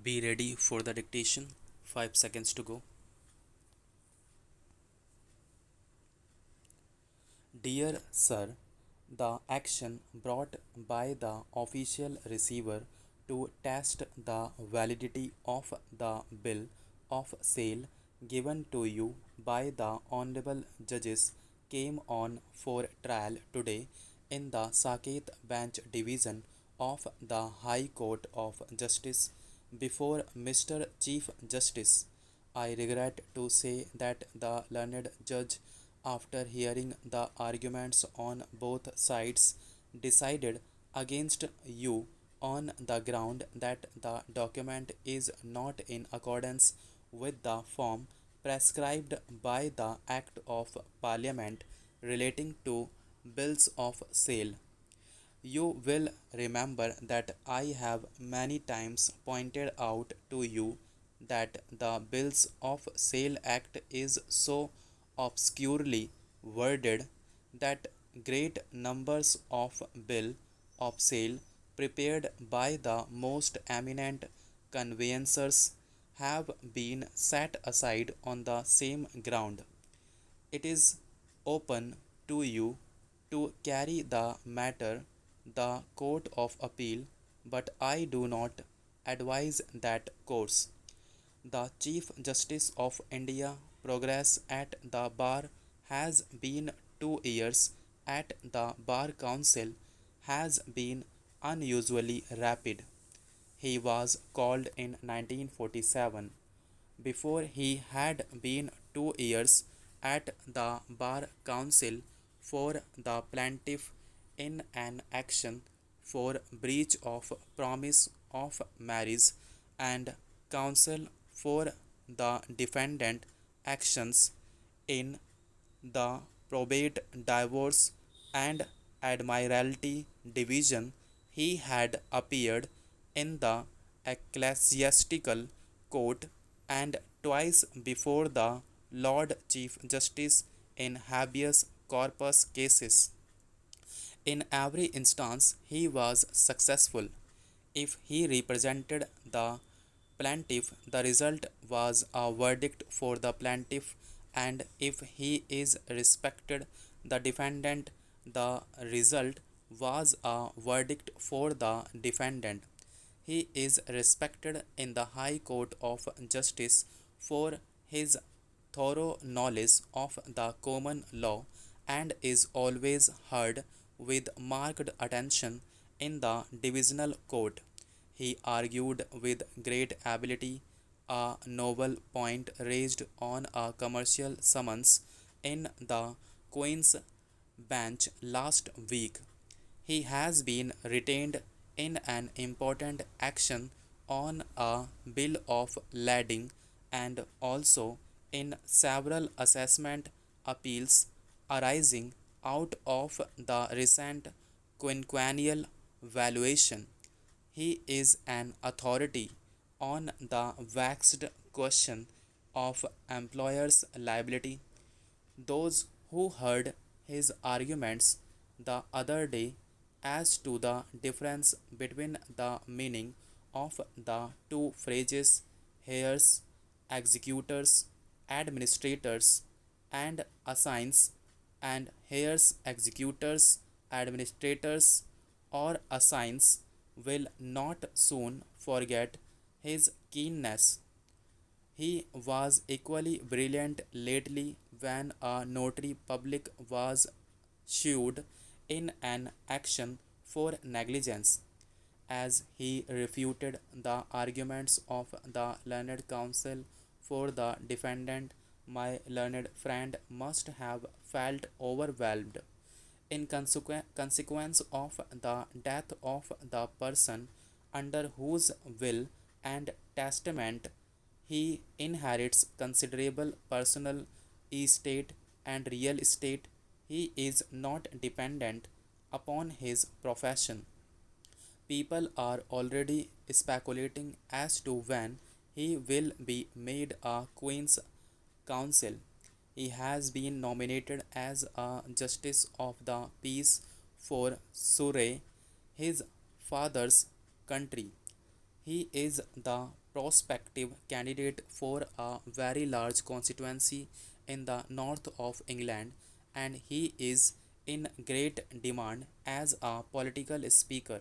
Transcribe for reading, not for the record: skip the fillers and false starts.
Be ready for the dictation. 5 seconds to go. Dear Sir, the action brought by the official receiver to test the validity of the bill of sale given to you by the Honorable Judges came on for trial today in the Saket Bench Division of the High Court of Justice before Mr. Chief Justice. I regret to say that the learned judge, after hearing the arguments on both sides, decided against you on the ground that the document is not in accordance with the form prescribed by the Act of Parliament relating to bills of sale. You will remember that I have many times pointed out to you that the Bills of Sale Act is so obscurely worded that great numbers of bill of sale prepared by the most eminent conveyancers have been set aside on the same ground. It is open to you to carry the matter the Court of Appeal, but I do not advise that course. The Chief Justice of India progress at the bar has been 2 years at the Bar Council has been unusually rapid. He was called in 1947. Before he had been 2 years at the Bar Council for the plaintiff in an action for breach of promise of marriage and counsel for the defendant actions in the probate divorce and admiralty division. He had appeared in the ecclesiastical court and twice before the Lord Chief Justice in habeas corpus cases. In every instance, he was successful. If he represented the plaintiff, the result was a verdict for the plaintiff, and if he is respected the defendant, the result was a verdict for the defendant. He is respected in the High Court of Justice for his thorough knowledge of the common law and is always heard with marked attention in the divisional court. He argued with great ability a novel point raised on a commercial summons in the Queen's Bench last week. He has been retained in an important action on a bill of lading and also in several assessment appeals arising out of the recent quinquennial valuation. He is an authority on the vexed question of employers' liability. Those who heard his arguments the other day as to the difference between the meaning of the two phrases heirs, executors, administrators, and assigns, and heirs, executors, administrators, or assigns will not soon forget his keenness. He was equally brilliant lately when a notary public was sued in an action for negligence. As he refuted the arguments of the learned counsel for the defendant, my learned friend must have felt overwhelmed. In consequence of the death of the person under whose will and testament he inherits considerable personal estate and real estate, he is not dependent upon his profession. People are already speculating as to when he will be made a Queen's Counsel. He has been nominated as a Justice of the Peace for Surrey, his father's country. He is the prospective candidate for a very large constituency in the north of England, and he is in great demand as a political speaker.